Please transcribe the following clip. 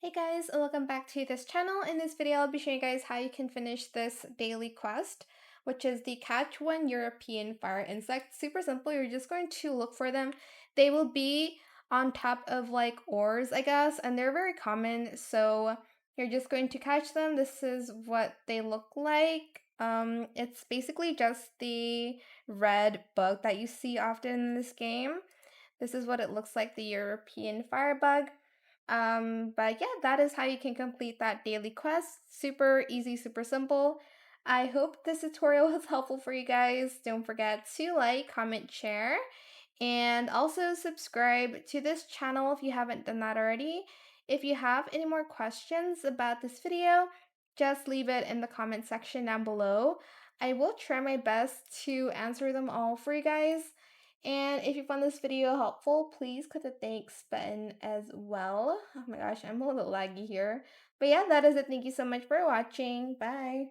Hey guys, welcome back to this channel. In this video, I'll be showing you guys how you can finish this daily quest, which is the catch one European fire insect. Super simple. You're just going to look for them. They will be on top of like ores, I guess, and they're very common. So you're just going to catch them. This is what they look like. It's basically just the red bug that you see often in this game. This is what it looks like, the European Firebug. But yeah, that is how you can complete that daily quest. Super easy, super simple. I hope this tutorial was helpful for you guys. Don't forget to like, comment, share, and also subscribe to this channel if you haven't done that already. If you have any more questions about this video, just leave it in the comment section down below. I will try my best to answer them all for you guys. And if you found this video helpful, please click the thanks button as well. Oh my gosh, I'm a little laggy here. But yeah, that is it. Thank you so much for watching. Bye.